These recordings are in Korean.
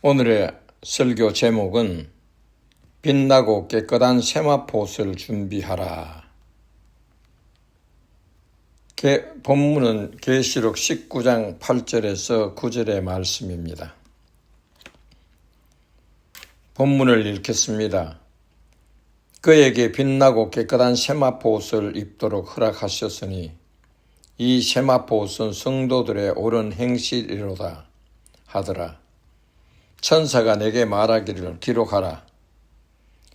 오늘의 설교 제목은 빛나고 깨끗한 세마포옷을 준비하라. 본문은 계시록 19장 8절에서 9절의 말씀입니다. 본문을 읽겠습니다. 그에게 빛나고 깨끗한 세마포옷을 입도록 허락하셨으니 이 세마포옷은 성도들의 옳은 행실이로다 하더라. 천사가 내게 말하기를 기록하라.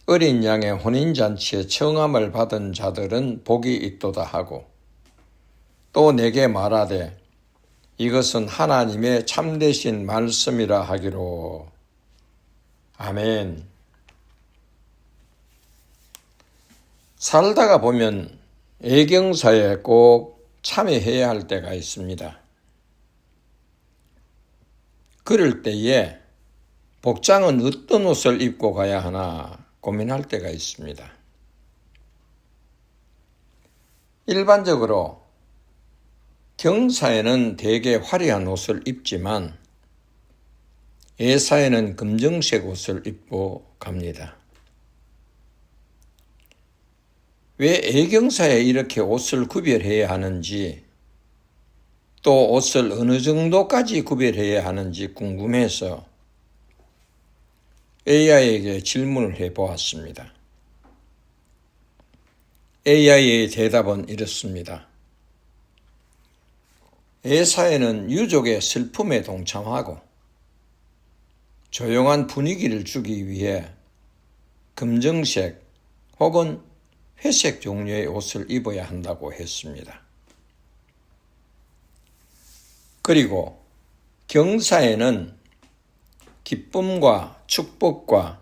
어린 양의 혼인잔치에 청함을 받은 자들은 복이 있도다 하고 또 내게 말하되 이것은 하나님의 참되신 말씀이라 하기로. 아멘. 살다가 보면 애경사에 꼭 참여해야 할 때가 있습니다. 그럴 때에 복장은 어떤 옷을 입고 가야 하나 고민할 때가 있습니다. 일반적으로 경사에는 대개 화려한 옷을 입지만 예사에는 검정색 옷을 입고 갑니다. 왜 애경사에 이렇게 옷을 구별해야 하는지, 또 옷을 어느 정도까지 구별해야 하는지 궁금해서 AI에게 질문을 해보았습니다. AI의 대답은 이렇습니다. 예사에는 유족의 슬픔에 동참하고 조용한 분위기를 주기 위해 검정색 혹은 회색 종류의 옷을 입어야 한다고 했습니다. 그리고 경사에는 기쁨과 축복과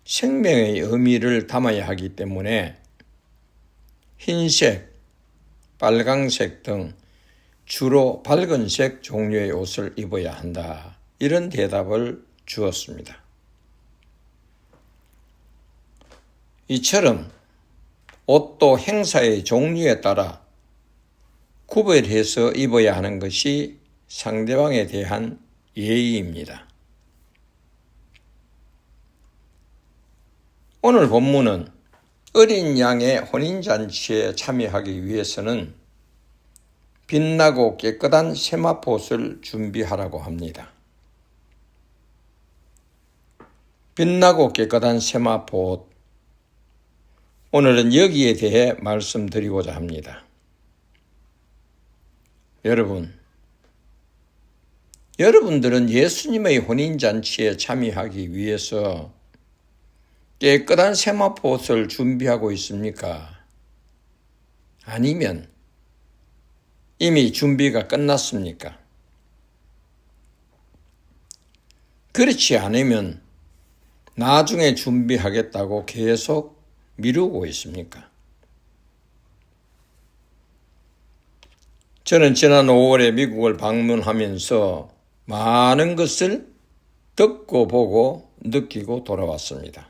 생명의 의미를 담아야 하기 때문에 흰색, 빨강색 등 주로 밝은색 종류의 옷을 입어야 한다. 이런 대답을 주었습니다. 이처럼 옷도 행사의 종류에 따라 구별해서 입어야 하는 것이 상대방에 대한 예의입니다. 오늘 본문은 어린 양의 혼인잔치에 참여하기 위해서는 빛나고 깨끗한 세마포옷을 준비하라고 합니다. 빛나고 깨끗한 세마포옷, 오늘은 여기에 대해 말씀드리고자 합니다. 여러분들은 예수님의 혼인잔치에 참여하기 위해서 깨끗한 세마포옷을 준비하고 있습니까? 아니면 이미 준비가 끝났습니까? 그렇지 않으면 나중에 준비하겠다고 계속 미루고 있습니까? 저는 지난 5월에 미국을 방문하면서 많은 것을 듣고 보고 느끼고 돌아왔습니다.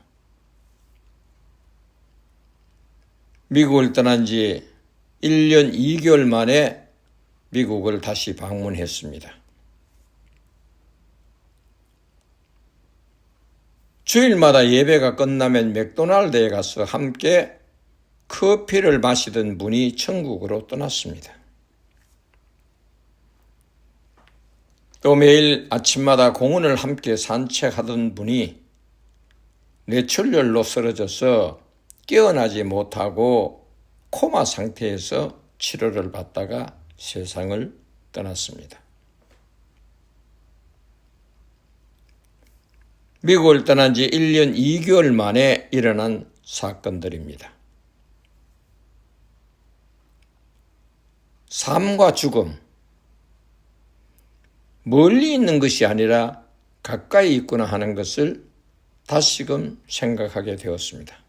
미국을 떠난 지 1년 2개월 만에 미국을 다시 방문했습니다. 주일마다 예배가 끝나면 맥도날드에 가서 함께 커피를 마시던 분이 천국으로 떠났습니다. 또 매일 아침마다 공원을 함께 산책하던 분이 뇌출혈로 쓰러져서 깨어나지 못하고 코마 상태에서 치료를 받다가 세상을 떠났습니다. 미국을 떠난 지 1년 2개월 만에 일어난 사건들입니다. 삶과 죽음, 멀리 있는 것이 아니라 가까이 있구나 하는 것을 다시금 생각하게 되었습니다.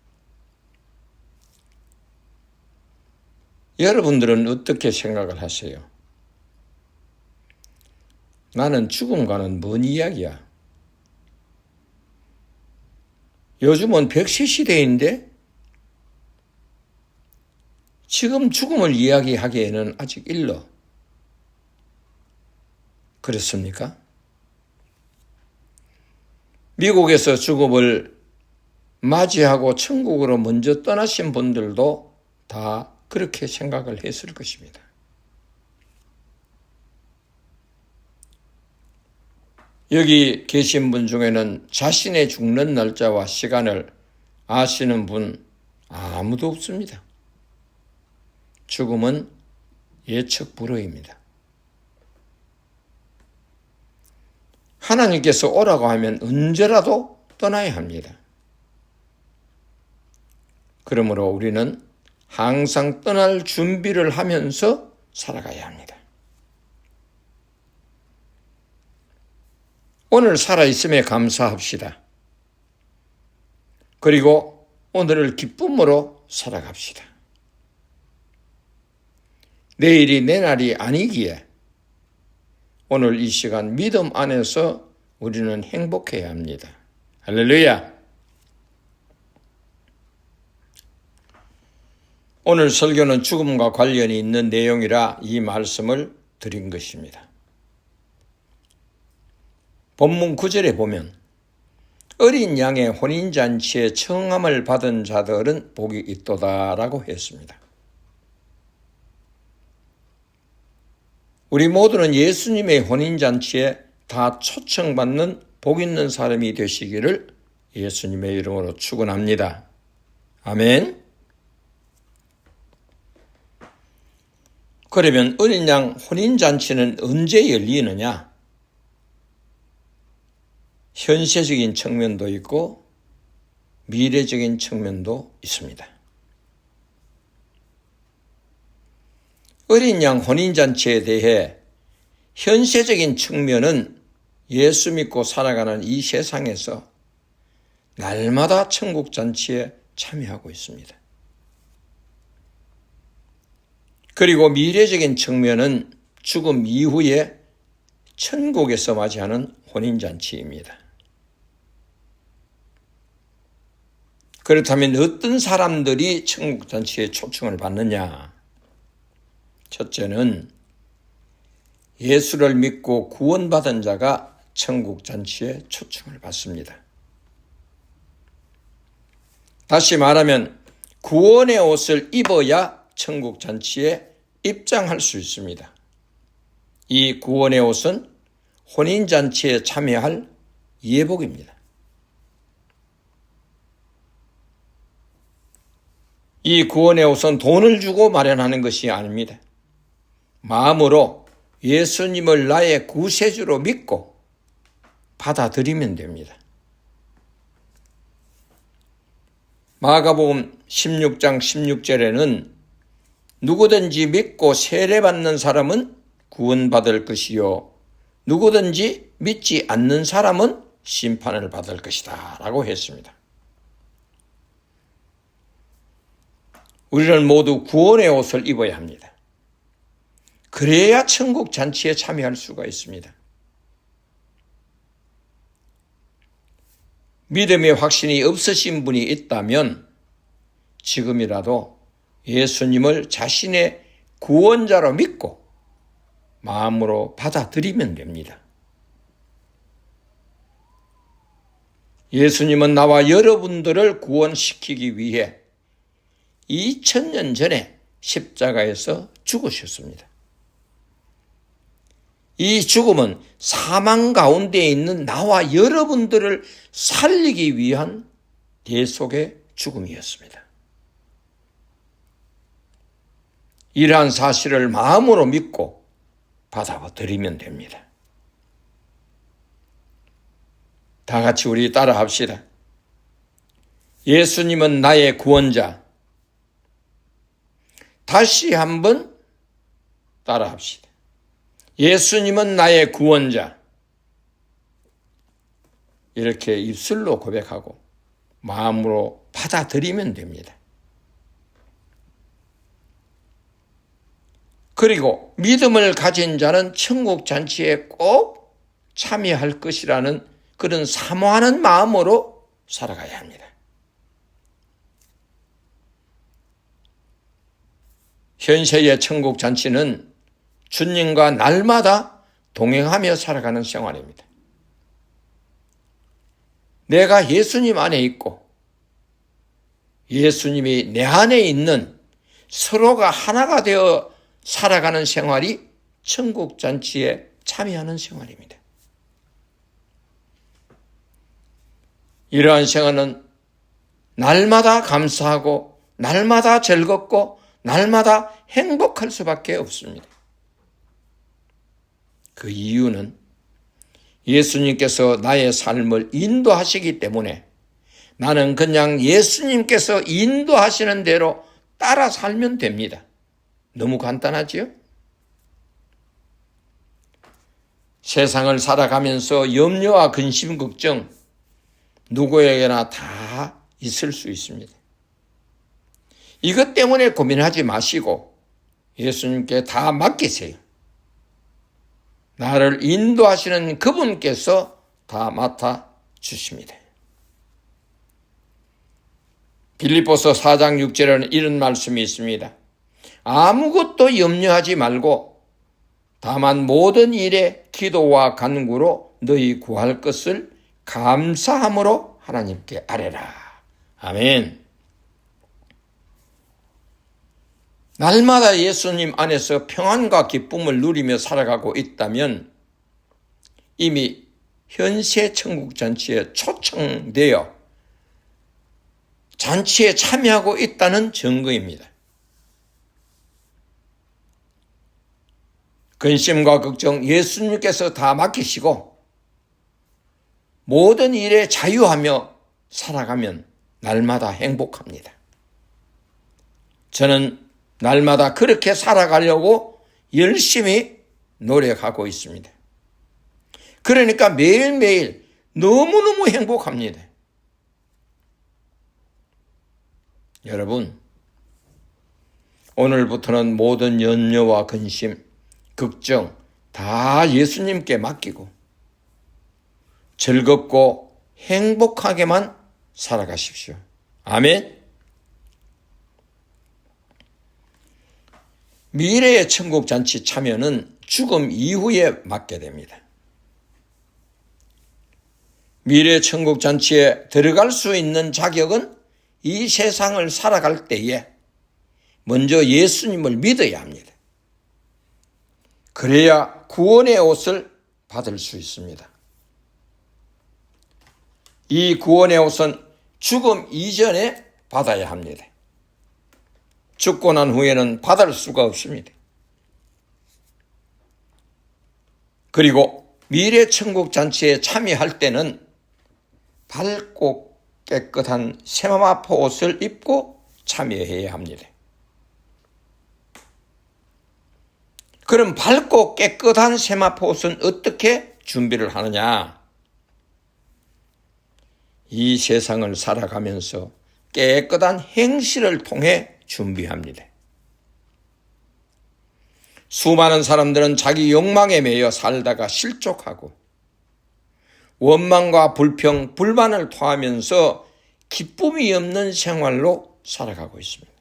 여러분들은 어떻게 생각을 하세요? 나는 죽음과는 뭔 이야기야? 요즘은 100세 시대인데 지금 죽음을 이야기하기에는 아직 일러. 그렇습니까? 미국에서 죽음을 맞이하고 천국으로 먼저 떠나신 분들도 다 그렇게 생각을 했을 것입니다. 여기 계신 분 중에는 자신의 죽는 날짜와 시간을 아시는 분 아무도 없습니다. 죽음은 예측 불허입니다. 하나님께서 오라고 하면 언제라도 떠나야 합니다. 그러므로 우리는 항상 떠날 준비를 하면서 살아가야 합니다. 오늘 살아있음에 감사합시다. 그리고 오늘을 기쁨으로 살아갑시다. 내일이 내 날이 아니기에 오늘 이 시간 믿음 안에서 우리는 행복해야 합니다. 할렐루야! 오늘 설교는 죽음과 관련이 있는 내용이라 이 말씀을 드린 것입니다. 본문 9절에 보면 어린 양의 혼인잔치에 청함을 받은 자들은 복이 있도다라고 했습니다. 우리 모두는 예수님의 혼인잔치에 다 초청받는 복 있는 사람이 되시기를 예수님의 이름으로 축원합니다. 아멘. 그러면 어린 양 혼인잔치는 언제 열리느냐? 현세적인 측면도 있고 미래적인 측면도 있습니다. 어린 양 혼인잔치에 대해 현세적인 측면은 예수 믿고 살아가는 이 세상에서 날마다 천국잔치에 참여하고 있습니다. 그리고 미래적인 측면은 죽음 이후에 천국에서 맞이하는 혼인잔치입니다. 그렇다면 어떤 사람들이 천국잔치에 초청을 받느냐? 첫째는 예수를 믿고 구원받은 자가 천국잔치에 초청을 받습니다. 다시 말하면 구원의 옷을 입어야 천국잔치에 입장할 수 있습니다. 이 구원의 옷은 혼인잔치에 참여할 예복입니다. 이 구원의 옷은 돈을 주고 마련하는 것이 아닙니다. 마음으로 예수님을 나의 구세주로 믿고 받아들이면 됩니다. 마가복음 16장 16절에는 누구든지 믿고 세례받는 사람은 구원받을 것이요 누구든지 믿지 않는 사람은 심판을 받을 것이다 라고 했습니다. 우리는 모두 구원의 옷을 입어야 합니다. 그래야 천국 잔치에 참여할 수가 있습니다. 믿음의 확신이 없으신 분이 있다면 지금이라도 예수님을 자신의 구원자로 믿고 마음으로 받아들이면 됩니다. 예수님은 나와 여러분들을 구원시키기 위해 2000년 전에 십자가에서 죽으셨습니다. 이 죽음은 사망 가운데 있는 나와 여러분들을 살리기 위한 대속의 죽음이었습니다. 이러한 사실을 마음으로 믿고 받아들이면 됩니다. 다 같이 우리 따라 합시다. 예수님은 나의 구원자. 다시 한번 따라 합시다. 예수님은 나의 구원자. 이렇게 입술로 고백하고 마음으로 받아들이면 됩니다. 그리고 믿음을 가진 자는 천국 잔치에 꼭 참여할 것이라는 그런 사모하는 마음으로 살아가야 합니다. 현세의 천국 잔치는 주님과 날마다 동행하며 살아가는 생활입니다. 내가 예수님 안에 있고 예수님이 내 안에 있는 서로가 하나가 되어 살아가는 생활이 천국잔치에 참여하는 생활입니다. 이러한 생활은 날마다 감사하고 날마다 즐겁고 날마다 행복할 수밖에 없습니다. 그 이유는 예수님께서 나의 삶을 인도하시기 때문에 나는 그냥 예수님께서 인도하시는 대로 따라 살면 됩니다. 너무 간단하지요? 세상을 살아가면서 염려와 근심, 걱정 누구에게나 다 있을 수 있습니다. 이것 때문에 고민하지 마시고 예수님께 다 맡기세요. 나를 인도하시는 그분께서 다 맡아주십니다. 빌립보서 4장 6절에는 이런 말씀이 있습니다. 아무것도 염려하지 말고 다만 모든 일에 기도와 간구로 너희 구할 것을 감사함으로 하나님께 아뢰라. 아멘. 날마다 예수님 안에서 평안과 기쁨을 누리며 살아가고 있다면 이미 현세 천국 잔치에 초청되어 잔치에 참여하고 있다는 증거입니다. 근심과 걱정 예수님께서 다 맡기시고 모든 일에 자유하며 살아가면 날마다 행복합니다. 저는 날마다 그렇게 살아가려고 열심히 노력하고 있습니다. 그러니까 매일매일 너무너무 행복합니다. 여러분, 오늘부터는 모든 염려와 근심, 걱정 다 예수님께 맡기고 즐겁고 행복하게만 살아가십시오. 아멘. 미래의 천국 잔치 참여는 죽음 이후에 맡게 됩니다. 미래 천국 잔치에 들어갈 수 있는 자격은 이 세상을 살아갈 때에 먼저 예수님을 믿어야 합니다. 그래야 구원의 옷을 받을 수 있습니다. 이 구원의 옷은 죽음 이전에 받아야 합니다. 죽고 난 후에는 받을 수가 없습니다. 그리고 미래 천국 잔치에 참여할 때는 밝고 깨끗한 세마포 옷을 입고 참여해야 합니다. 그럼 밝고 깨끗한 세마포 옷은 어떻게 준비를 하느냐? 이 세상을 살아가면서 깨끗한 행실을 통해 준비합니다. 수많은 사람들은 자기 욕망에 매여 살다가 실족하고 원망과 불평, 불만을 토하면서 기쁨이 없는 생활로 살아가고 있습니다.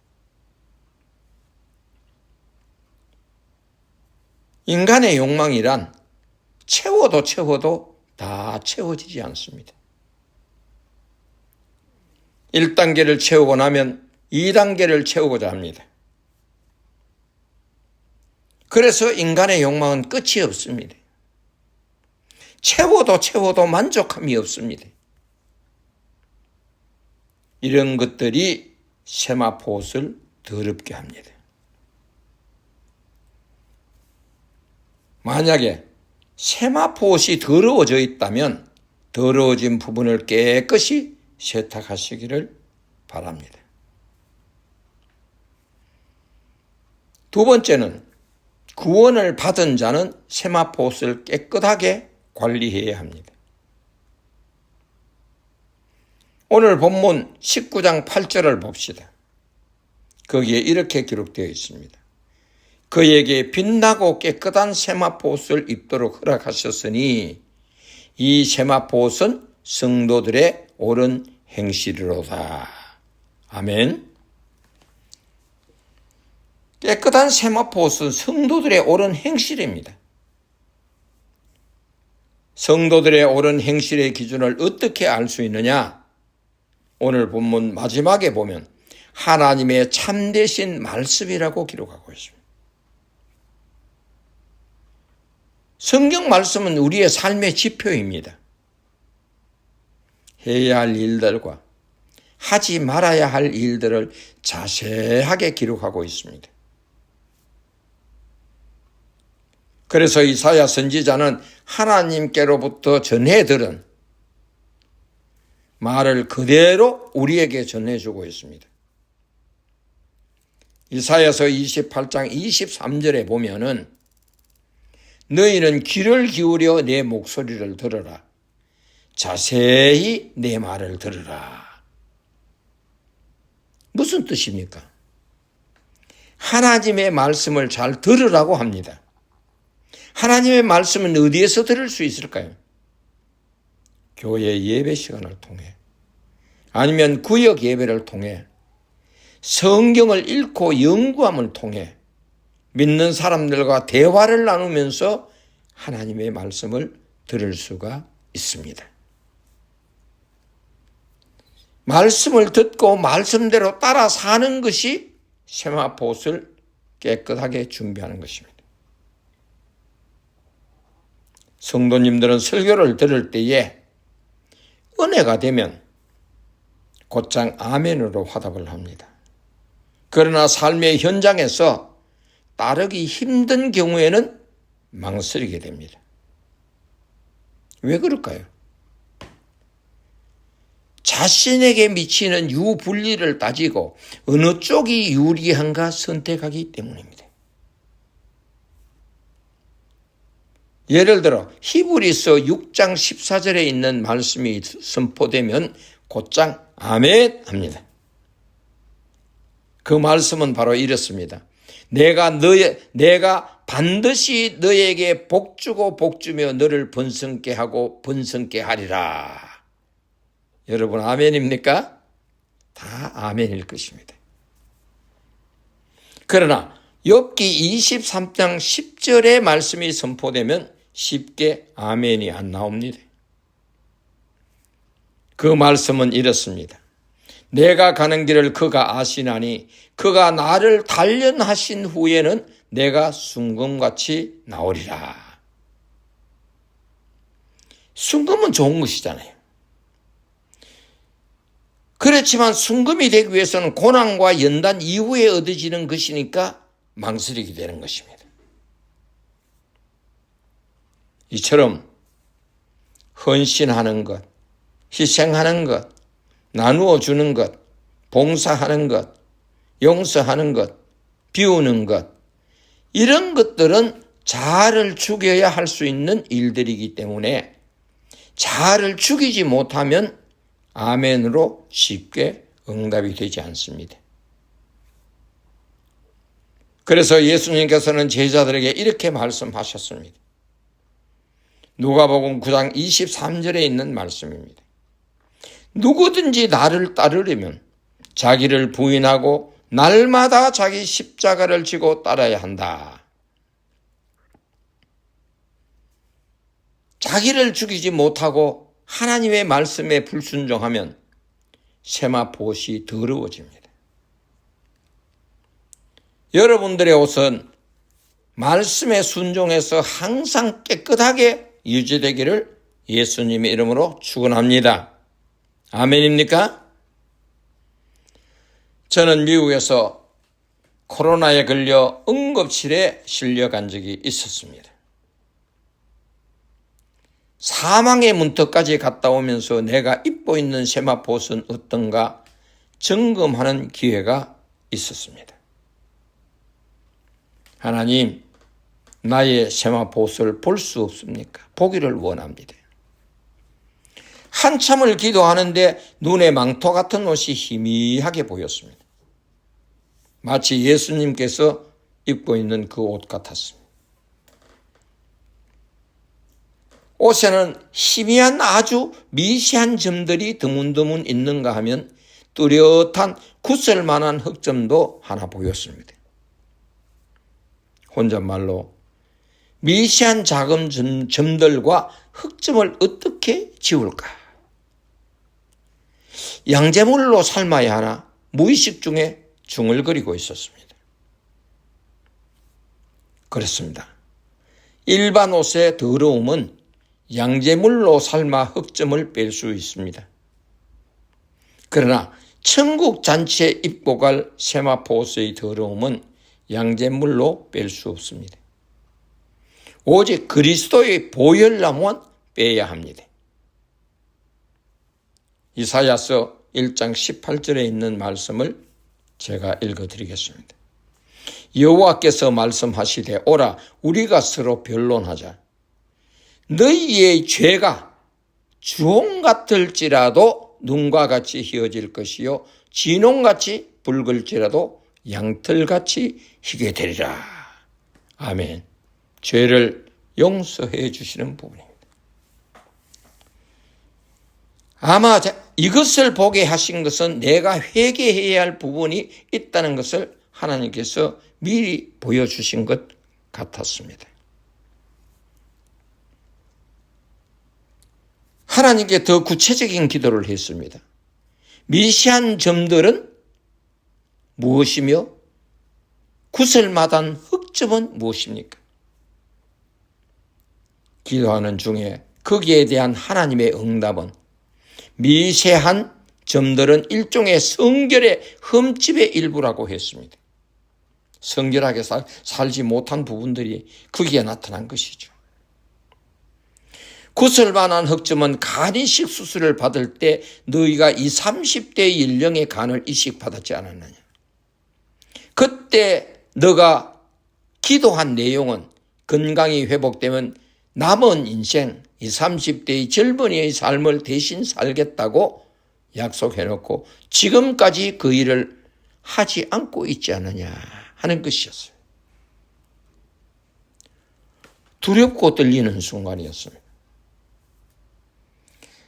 인간의 욕망이란 채워도 다 채워지지 않습니다. 1단계를 채우고 나면 2단계를 채우고자 합니다. 그래서 인간의 욕망은 끝이 없습니다. 채워도 만족함이 없습니다. 이런 것들이 세마포 옷을 더럽게 합니다. 만약에 세마포 옷이 더러워져 있다면 더러워진 부분을 깨끗이 세탁하시기를 바랍니다. 두 번째는 구원을 받은 자는 세마포 옷을 깨끗하게 관리해야 합니다. 오늘 본문 19장 8절을 봅시다. 거기에 이렇게 기록되어 있습니다. 그에게 빛나고 깨끗한 세마포 옷을 입도록 허락하셨으니 이 세마포 옷은 성도들의 옳은 행실이로다. 아멘. 깨끗한 세마포 옷은 성도들의 옳은 행실입니다. 성도들의 옳은 행실의 기준을 어떻게 알 수 있느냐? 오늘 본문 마지막에 보면 하나님의 참되신 말씀이라고 기록하고 있습니다. 성경 말씀은 우리의 삶의 지표입니다. 해야 할 일들과 하지 말아야 할 일들을 자세하게 기록하고 있습니다. 그래서 이사야 선지자는 하나님께로부터 전해 들은 말을 그대로 우리에게 전해주고 있습니다. 이사야서 28장 23절에 보면은 너희는 귀를 기울여 내 목소리를 들으라. 자세히 내 말을 들으라. 무슨 뜻입니까? 하나님의 말씀을 잘 들으라고 합니다. 하나님의 말씀은 어디에서 들을 수 있을까요? 교회 예배 시간을 통해, 아니면 구역 예배를 통해, 성경을 읽고 연구함을 통해 믿는 사람들과 대화를 나누면서 하나님의 말씀을 들을 수가 있습니다. 말씀을 듣고 말씀대로 따라 사는 것이 세마포옷을 깨끗하게 준비하는 것입니다. 성도님들은 설교를 들을 때에 은혜가 되면 곧장 아멘으로 화답을 합니다. 그러나 삶의 현장에서 따르기 힘든 경우에는 망설이게 됩니다. 왜 그럴까요? 자신에게 미치는 유불리를 따지고 어느 쪽이 유리한가 선택하기 때문입니다. 예를 들어 히브리서 6장 14절에 있는 말씀이 선포되면 곧장 아멘 합니다. 그 말씀은 바로 이렇습니다. 내가 반드시 너에게 복주고 복주며 너를 번성케 하고 번성케 하리라. 여러분 아멘입니까? 다 아멘일 것입니다. 그러나 욥기 23장 10절의 말씀이 선포되면 쉽게 아멘이 안 나옵니다. 그 말씀은 이렇습니다. 내가 가는 길을 그가 아시나니 그가 나를 단련하신 후에는 내가 순금같이 나오리라. 순금은 좋은 것이잖아요. 그렇지만 순금이 되기 위해서는 고난과 연단 이후에 얻어지는 것이니까 망설이게 되는 것입니다. 이처럼 헌신하는 것, 희생하는 것, 나누어 주는 것, 봉사하는 것, 용서하는 것, 비우는 것, 이런 것들은 자아를 죽여야 할 수 있는 일들이기 때문에 자아를 죽이지 못하면 아멘으로 쉽게 응답이 되지 않습니다. 그래서 예수님께서는 제자들에게 이렇게 말씀하셨습니다. 누가복음 9장 23절에 있는 말씀입니다. 누구든지 나를 따르려면 자기를 부인하고 날마다 자기 십자가를 지고 따라야 한다. 자기를 죽이지 못하고 하나님의 말씀에 불순종하면 세마포옷이 더러워집니다. 여러분들의 옷은 말씀에 순종해서 항상 깨끗하게 유지되기를 예수님의 이름으로 축원합니다. 아멘입니까? 저는 미국에서 코로나에 걸려 응급실에 실려간 적이 있었습니다. 사망의 문턱까지 갔다 오면서 내가 입고 있는 세마포옷은 어떤가 점검하는 기회가 있었습니다. 하나님, 나의 세마포옷을 볼 수 없습니까? 보기를 원합니다. 한참을 기도하는데 눈에 망토 같은 옷이 희미하게 보였습니다. 마치 예수님께서 입고 있는 그 옷 같았습니다. 옷에는 희미한 아주 미세한 점들이 드문드문 있는가 하면 뚜렷한 굳을만한 흑점도 하나 보였습니다. 혼잣말로 미세한 작은 점들과 흑점을 어떻게 지울까? 양재물로 삶아야 하나 무의식 중에 중얼거리고 있었습니다. 그렇습니다. 일반 옷의 더러움은 양재물로 삶아 흑점을 뺄 수 있습니다. 그러나 천국 잔치에 입고 갈 세마포 옷의 더러움은 양재물로 뺄 수 없습니다. 오직 그리스도의 보혈나무만 빼야 합니다. 이사야서 1장 18절에 있는 말씀을 제가 읽어드리겠습니다. 여호와께서 말씀하시되 오라 우리가 서로 변론하자. 너희의 죄가 주홍 같을지라도 눈과 같이 희어질 것이요 진홍같이 붉을지라도 양털같이 희게 되리라. 아멘. 죄를 용서해 주시는 부분입니다. 아마 이것을 보게 하신 것은 내가 회개해야 할 부분이 있다는 것을 하나님께서 미리 보여주신 것 같았습니다. 하나님께 더 구체적인 기도를 했습니다. 미세한 점들은 무엇이며 구설마단 흑점은 무엇입니까? 기도하는 중에 거기에 대한 하나님의 응답은 미세한 점들은 일종의 성결의 흠집의 일부라고 했습니다. 성결하게 살지 못한 부분들이 거기에 나타난 것이죠. 구설만한 흑점은 간 이식 수술을 받을 때 너희가 20, 30대의 연령의 간을 이식받았지 않았느냐. 그때 너가 기도한 내용은 건강이 회복되면 남은 인생 20, 30대의 젊은이의 삶을 대신 살겠다고 약속해놓고 지금까지 그 일을 하지 않고 있지 않느냐 하는 것이었어요. 두렵고 떨리는 순간이었습니다.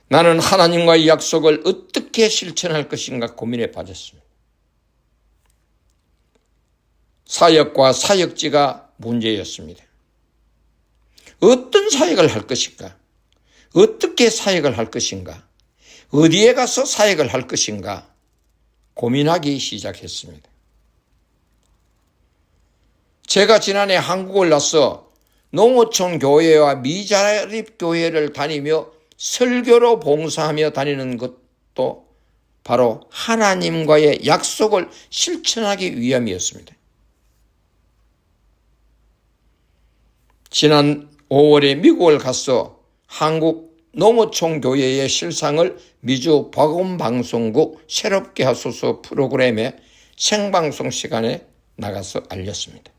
나는 하나님과의 약속을 어떻게 실천할 것인가 고민에 빠졌습니다. 사역과 사역지가 문제였습니다. 어떤 사역을 할 것인가? 어떻게 사역을 할 것인가? 어디에 가서 사역을 할 것인가? 고민하기 시작했습니다. 제가 지난해 한국을 나서 농어촌 교회와 미자립 교회를 다니며 설교로 봉사하며 다니는 것도 바로 하나님과의 약속을 실천하기 위함이었습니다. 지난 5월에 미국을 가서 한국 농어촌 교회의 실상을 미주 복음방송국 새롭게 하소서 프로그램의 생방송 시간에 나가서 알렸습니다.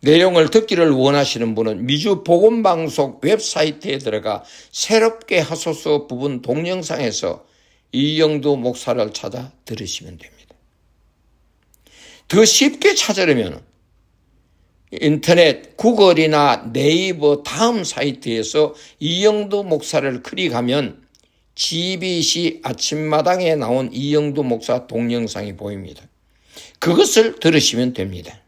내용을 듣기를 원하시는 분은 미주 복음방송 웹사이트에 들어가 새롭게 하소서 부분 동영상에서 이영두 목사를 찾아 들으시면 됩니다. 더 쉽게 찾으려면 인터넷 구글이나 네이버 다음 사이트에서 이영두 목사를 클릭하면 GBC 아침마당에 나온 이영두 목사 동영상이 보입니다. 그것을 들으시면 됩니다.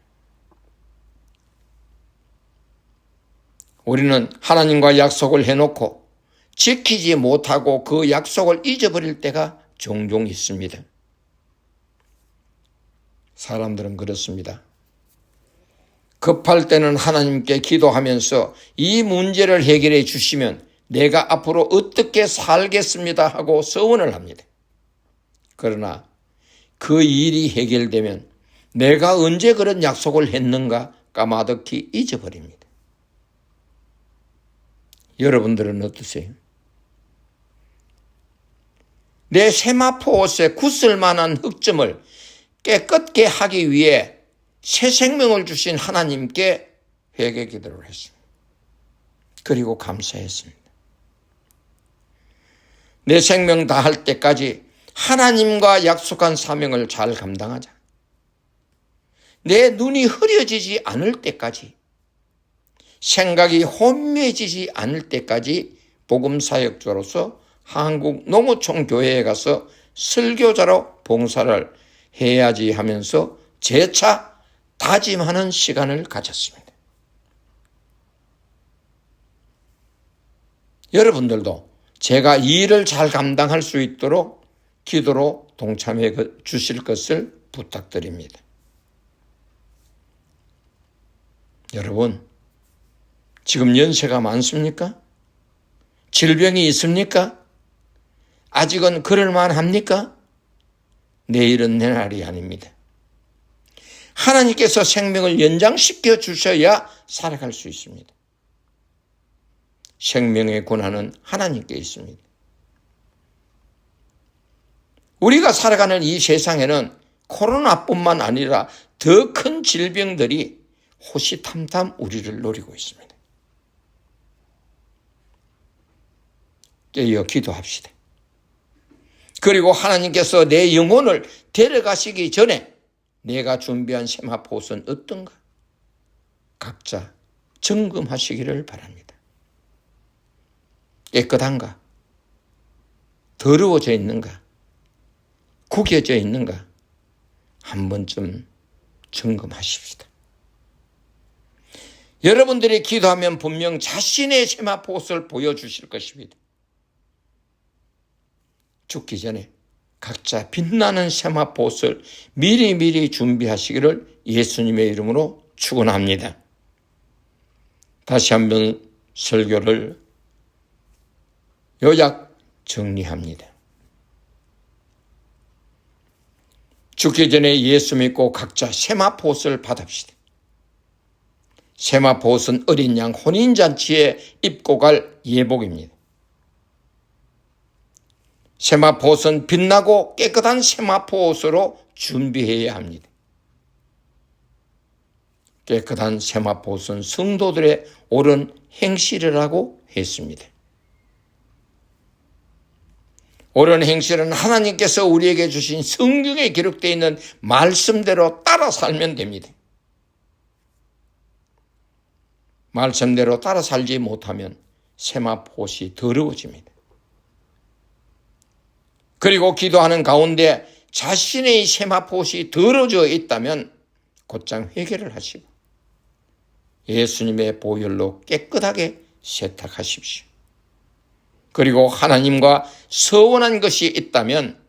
우리는 하나님과 약속을 해놓고 지키지 못하고 그 약속을 잊어버릴 때가 종종 있습니다. 사람들은 그렇습니다. 급할 때는 하나님께 기도하면서 이 문제를 해결해 주시면 내가 앞으로 어떻게 살겠습니다 하고 서원을 합니다. 그러나 그 일이 해결되면 내가 언제 그런 약속을 했는가 까마득히 잊어버립니다. 여러분들은 어떠세요? 내 세마포 옷에 굳을만한 흑점을 깨끗게 하기 위해 새 생명을 주신 하나님께 회개 기도를 했습니다. 그리고 감사했습니다. 내 생명 다할 때까지 하나님과 약속한 사명을 잘 감당하자. 내 눈이 흐려지지 않을 때까지, 생각이 혼미해지지 않을 때까지 복음사역자로서 한국 농어촌 교회에 가서 설교자로 봉사를 해야지 하면서 재차 다짐하는 시간을 가졌습니다. 여러분들도 제가 이 일을 잘 감당할 수 있도록 기도로 동참해 주실 것을 부탁드립니다. 여러분, 지금 연세가 많습니까? 질병이 있습니까? 아직은 그럴만 합니까? 내일은 내 날이 아닙니다. 하나님께서 생명을 연장시켜 주셔야 살아갈 수 있습니다. 생명의 권한은 하나님께 있습니다. 우리가 살아가는 이 세상에는 코로나뿐만 아니라 더 큰 질병들이 호시탐탐 우리를 노리고 있습니다. 깨어 기도합시다. 그리고 하나님께서 내 영혼을 데려가시기 전에 내가 준비한 세마포옷은 어떤가? 각자 점검하시기를 바랍니다. 깨끗한가? 더러워져 있는가? 구겨져 있는가? 한 번쯤 점검하십시다. 여러분들이 기도하면 분명 자신의 세마포옷을 보여주실 것입니다. 죽기 전에 각자 빛나는 세마포옷을 미리미리 준비하시기를 예수님의 이름으로 축원합니다. 다시 한번 설교를 요약 정리합니다. 죽기 전에 예수 믿고 각자 세마포옷을 받읍시다. 세마포옷은 어린 양 혼인잔치에 입고 갈 예복입니다. 세마포옷은 빛나고 깨끗한 세마포옷으로 준비해야 합니다. 깨끗한 세마포옷은 성도들의 옳은 행실이라고 했습니다. 옳은 행실은 하나님께서 우리에게 주신 성경에 기록되어 있는 말씀대로 따라 살면 됩니다. 말씀대로 따라 살지 못하면 세마포옷이 더러워집니다. 그리고 기도하는 가운데 자신의 세마포옷이 더러워져 있다면 곧장 회개를 하시고 예수님의 보혈로 깨끗하게 세탁하십시오. 그리고 하나님과 서원한 것이 있다면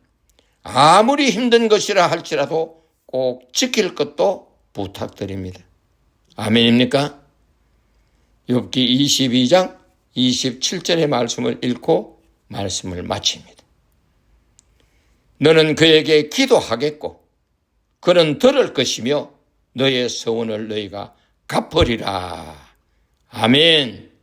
아무리 힘든 것이라 할지라도 꼭 지킬 것도 부탁드립니다. 아멘입니까? 욥기 22장 27절의 말씀을 읽고 말씀을 마칩니다. 너는 그에게 기도하겠고 그는 들을 것이며 너의 서원을 너희가 갚으리라. 아멘.